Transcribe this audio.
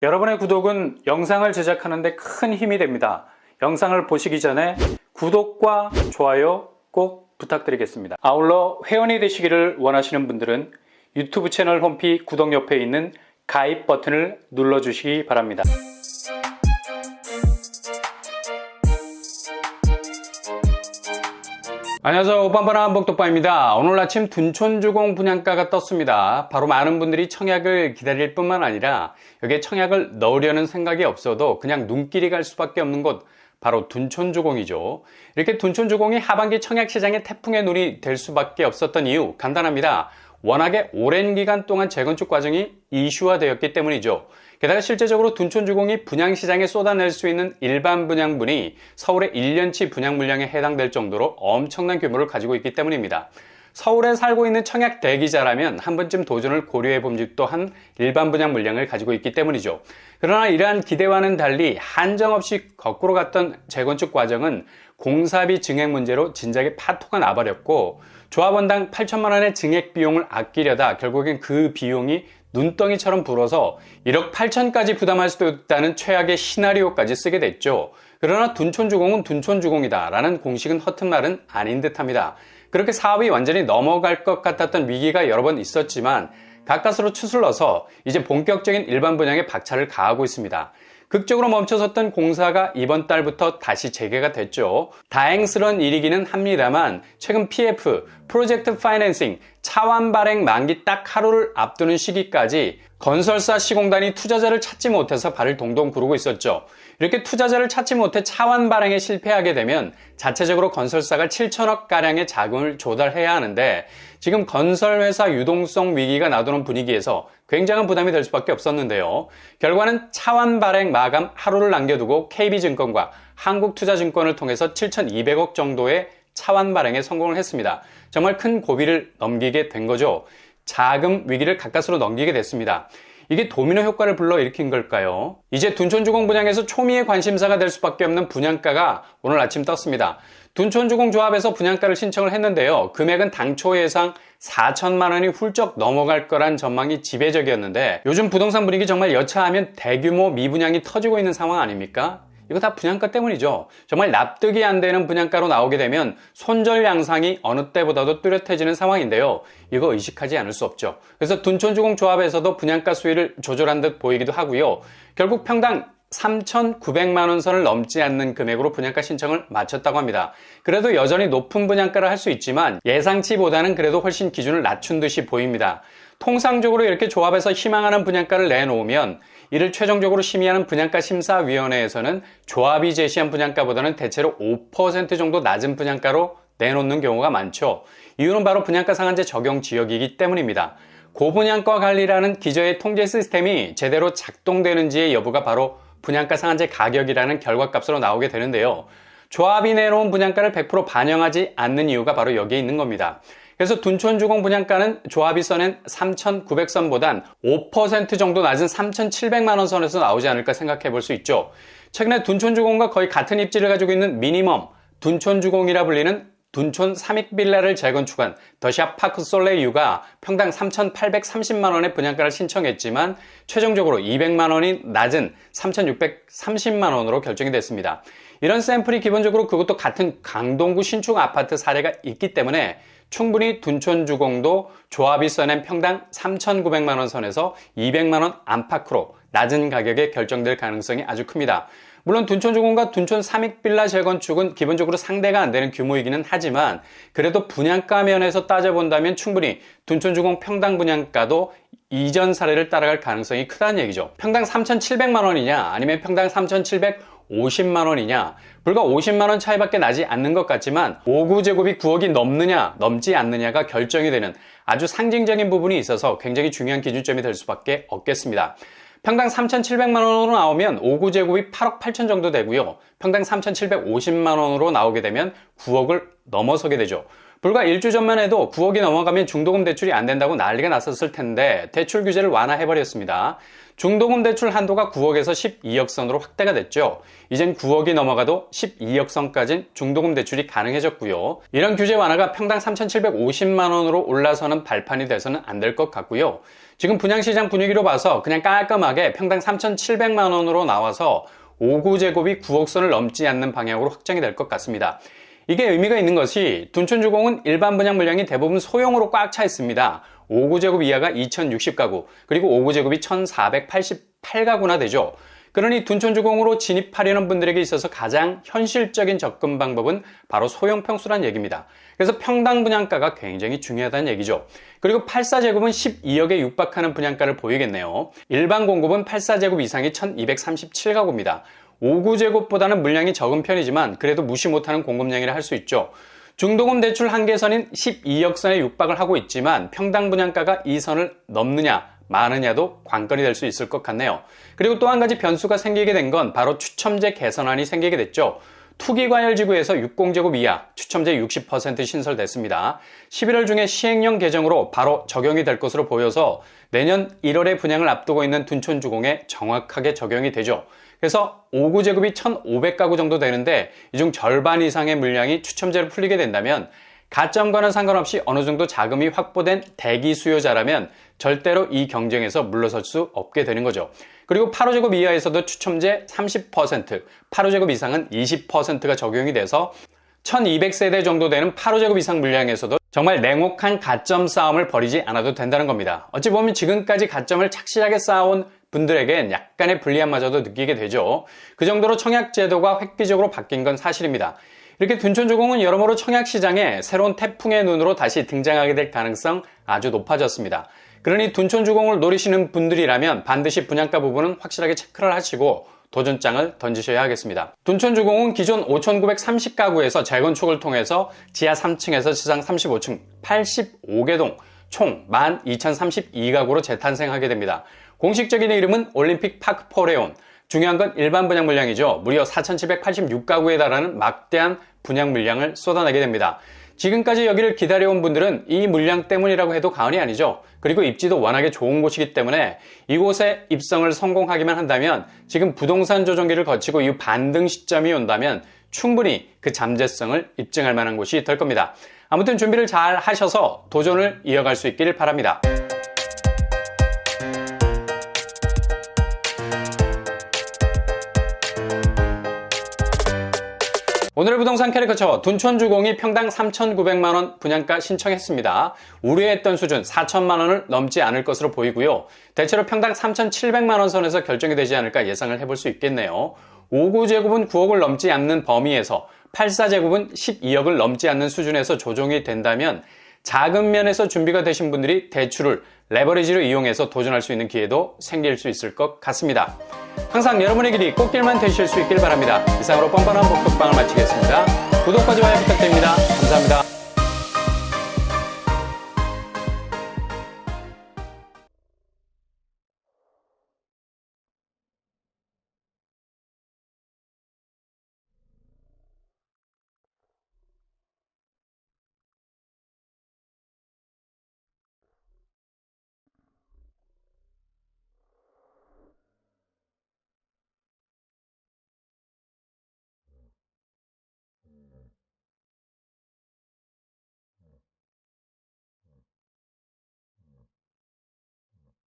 여러분의 구독은 영상을 제작하는 데 큰 힘이 됩니다. 영상을 보시기 전에 구독과 좋아요 꼭 부탁드리겠습니다. 아울러 회원이 되시기를 원하시는 분들은 유튜브 채널 홈피 구독 옆에 있는 가입 버튼을 눌러주시기 바랍니다. 안녕하세요. 오빤바나 한복독바입니다. 오늘 아침 둔촌주공 분양가가 떴습니다. 바로 많은 분들이 청약을 기다릴 뿐만 아니라 여기에 청약을 넣으려는 생각이 없어도 그냥 눈길이 갈 수밖에 없는 곳, 바로 둔촌주공이죠. 이렇게 둔촌주공이 하반기 청약시장의 태풍의 눈이 될 수밖에 없었던 이유 간단합니다. 워낙에 오랜 기간 동안 재건축 과정이 이슈화되었기 때문이죠. 게다가 실제적으로 둔촌주공이 분양시장에 쏟아낼 수 있는 일반 분양분이 서울의 1년치 분양 물량에 해당될 정도로 엄청난 규모를 가지고 있기 때문입니다. 서울에 살고 있는 청약 대기자라면 한 번쯤 도전을 고려해 봄직도 한 일반 분양 물량을 가지고 있기 때문이죠. 그러나 이러한 기대와는 달리 한정없이 거꾸로 갔던 재건축 과정은 공사비 증액 문제로 진작에 파토가 나버렸고, 조합원당 8천만 원의 증액 비용을 아끼려다 결국엔 그 비용이 눈덩이처럼 불어서 1억 8천까지 부담할 수도 있다는 최악의 시나리오까지 쓰게 됐죠. 그러나 둔촌주공은 둔촌주공이다 라는 공식은 허튼 말은 아닌 듯합니다. 그렇게 사업이 완전히 넘어갈 것 같았던 위기가 여러 번 있었지만 가까스로 추슬러서 이제 본격적인 일반 분양에 박차를 가하고 있습니다. 극적으로 멈춰섰던 공사가 이번 달부터 다시 재개가 됐죠. 다행스러운 일이기는 합니다만 최근 PF, 프로젝트 파이낸싱, 차환 발행 만기 딱 하루를 앞두는 시기까지 건설사 시공단이 투자자를 찾지 못해서 발을 동동 구르고 있었죠. 이렇게 투자자를 찾지 못해 차환 발행에 실패하게 되면 자체적으로 건설사가 7천억가량의 자금을 조달해야 하는데, 지금 건설회사 유동성 위기가 나도는 분위기에서 굉장한 부담이 될 수밖에 없었는데요. 결과는 차환 발행 마감 하루를 남겨두고 KB증권과 한국투자증권을 통해서 7,200억 정도의 차환 발행에 성공을 했습니다. 정말 큰 고비를 넘기게 된 거죠. 자금 위기를 가까스로 넘기게 됐습니다. 이게 도미노 효과를 불러일으킨 걸까요? 이제 둔촌주공 분양에서 초미의 관심사가 될 수밖에 없는 분양가가 오늘 아침 떴습니다. 둔촌주공 조합에서 분양가를 신청을 했는데요. 금액은 당초 예상 4천만 원이 훌쩍 넘어갈 거란 전망이 지배적이었는데, 요즘 부동산 분위기 정말 여차하면 대규모 미분양이 터지고 있는 상황 아닙니까? 이거 다 분양가 때문이죠. 정말 납득이 안 되는 분양가로 나오게 되면 손절 양상이 어느 때보다도 뚜렷해지는 상황인데요. 이거 의식하지 않을 수 없죠. 그래서 둔촌주공 조합에서도 분양가 수위를 조절한 듯 보이기도 하고요. 결국 평당 3,900만 원 선을 넘지 않는 금액으로 분양가 신청을 마쳤다고 합니다. 그래도 여전히 높은 분양가를 할 수 있지만 예상치보다는 그래도 훨씬 기준을 낮춘 듯이 보입니다. 통상적으로 이렇게 조합에서 희망하는 분양가를 내놓으면 이를 최종적으로 심의하는 분양가심사위원회에서는 조합이 제시한 분양가보다는 대체로 5% 정도 낮은 분양가로 내놓는 경우가 많죠. 이유는 바로 분양가 상한제 적용 지역이기 때문입니다. 고분양가 관리라는 기저의 통제 시스템이 제대로 작동되는지의 여부가 바로 분양가 상한제 가격이라는 결과값으로 나오게 되는데요. 조합이 내놓은 분양가를 100% 반영하지 않는 이유가 바로 여기에 있는 겁니다. 그래서 둔촌주공 분양가는 조합이 써낸 3,900선보단 5% 정도 낮은 3,700만 원 선에서 나오지 않을까 생각해 볼 수 있죠. 최근에 둔촌주공과 거의 같은 입지를 가지고 있는 미니멈 둔촌주공이라 불리는 둔촌 삼익빌라를 재건축한 더샵 파크 솔레이유가 평당 3,830만 원의 분양가를 신청했지만 최종적으로 200만 원이 낮은 3,630만 원으로 결정이 됐습니다. 이런 샘플이 기본적으로 그것도 같은 강동구 신축 아파트 사례가 있기 때문에 충분히 둔촌주공도 조합이 써낸 평당 3,900만 원 선에서 200만 원 안팎으로 낮은 가격에 결정될 가능성이 아주 큽니다. 물론 둔촌주공과 둔촌 삼익빌라 재건축은 기본적으로 상대가 안 되는 규모이기는 하지만 그래도 분양가 면에서 따져본다면 충분히 둔촌주공 평당 분양가도 이전 사례를 따라갈 가능성이 크다는 얘기죠. 평당 3,700만 원이냐 아니면 평당 3,750만 원이냐, 불과 50만 원 차이밖에 나지 않는 것 같지만 5구제곱이 9억이 넘느냐 넘지 않느냐가 결정이 되는 아주 상징적인 부분이 있어서 굉장히 중요한 기준점이 될 수밖에 없겠습니다. 평당 3,700만 원으로 나오면 5구제곱이 8억 8천 정도 되고요. 평당 3,750만 원으로 나오게 되면 9억을 넘어서게 되죠. 불과 일주 전만 해도 9억이 넘어가면 중도금 대출이 안 된다고 난리가 났었을 텐데 대출 규제를 완화해버렸습니다. 중도금 대출 한도가 9억에서 12억 선으로 확대가 됐죠. 이젠 9억이 넘어가도 12억 선까지는 중도금 대출이 가능해졌고요. 이런 규제 완화가 평당 3,750만 원으로 올라서는 발판이 돼서는 안 될 것 같고요. 지금 분양시장 분위기로 봐서 그냥 깔끔하게 평당 3,700만 원으로 나와서 5구제곱이 9억 선을 넘지 않는 방향으로 확정이 될 것 같습니다. 이게 의미가 있는 것이 둔촌주공은 일반 분양 물량이 대부분 소형으로 꽉 차 있습니다. 5구제곱 이하가 2060가구, 그리고 5구제곱이 1488가구나 되죠. 그러니 둔촌주공으로 진입하려는 분들에게 있어서 가장 현실적인 접근 방법은 바로 소형 평수란 얘기입니다. 그래서 평당 분양가가 굉장히 중요하다는 얘기죠. 그리고 84제곱은 12억에 육박하는 분양가를 보이겠네요. 일반 공급은 84제곱 이상이 1237가구입니다. 5구제곱보다는 물량이 적은 편이지만 그래도 무시 못하는 공급량이라 할 수 있죠. 중도금 대출 한계선인 12억 선에 육박을 하고 있지만 평당 분양가가 이 선을 넘느냐 마느냐도 관건이 될 수 있을 것 같네요. 그리고 또 한 가지 변수가 생기게 된 건 바로 추첨제 개선안이 생기게 됐죠. 투기과열지구에서 60제곱 이하 추첨제 60% 신설됐습니다. 11월 중에 시행령 개정으로 바로 적용이 될 것으로 보여서 내년 1월에 분양을 앞두고 있는 둔촌주공에 정확하게 적용이 되죠. 그래서 5구제곱이 1,500가구 정도 되는데 이 중 절반 이상의 물량이 추첨제로 풀리게 된다면 가점과는 상관없이 어느 정도 자금이 확보된 대기 수요자라면 절대로 이 경쟁에서 물러설 수 없게 되는 거죠. 그리고 8호제곱 이하에서도 추첨제 30%, 8호제곱 이상은 20%가 적용이 돼서 1200세대 정도 되는 8호제곱 이상 물량에서도 정말 냉혹한 가점 싸움을 벌이지 않아도 된다는 겁니다. 어찌 보면 지금까지 가점을 착실하게 쌓아온 분들에겐 약간의 불리함마저도 느끼게 되죠. 그 정도로 청약제도가 획기적으로 바뀐 건 사실입니다. 이렇게 둔촌주공은 여러모로 청약시장에 새로운 태풍의 눈으로 다시 등장하게 될 가능성 아주 높아졌습니다. 그러니 둔촌주공을 노리시는 분들이라면 반드시 분양가 부분은 확실하게 체크를 하시고 도전장을 던지셔야 하겠습니다. 둔촌주공은 기존 5,930가구에서 재건축을 통해서 지하 3층에서 지상 35층 85개 동 총 12,032가구로 재탄생하게 됩니다. 공식적인 이름은 올림픽 파크 포레온. 중요한 건 일반 분양 물량이죠. 무려 4,786가구에 달하는 막대한 분양 물량을 쏟아내게 됩니다. 지금까지 여기를 기다려온 분들은 이 물량 때문이라고 해도 과언이 아니죠. 그리고 입지도 워낙에 좋은 곳이기 때문에 이곳에 입성을 성공하기만 한다면 지금 부동산 조정기를 거치고 이 반등 시점이 온다면 충분히 그 잠재성을 입증할 만한 곳이 될 겁니다. 아무튼 준비를 잘 하셔서 도전을 이어갈 수 있기를 바랍니다. 오늘의 부동산 캐리커처 둔촌주공이 평당 3,900만원 분양가 신청했습니다. 우려했던 수준 4천만원을 넘지 않을 것으로 보이고요. 대체로 평당 3,700만원 선에서 결정이 되지 않을까 예상을 해볼 수 있겠네요. 5구제곱은 9억을 넘지 않는 범위에서 84제곱은 12억을 넘지 않는 수준에서 조정이 된다면 자금 면에서 준비가 되신 분들이 대출을 레버리지로 이용해서 도전할 수 있는 기회도 생길 수 있을 것 같습니다. 항상 여러분의 길이 꽃길만 되실 수 있길 바랍니다. 이상으로 뻔뻔한 복덕방을 마치겠습니다. 구독과 좋아요 부탁드립니다. 감사합니다.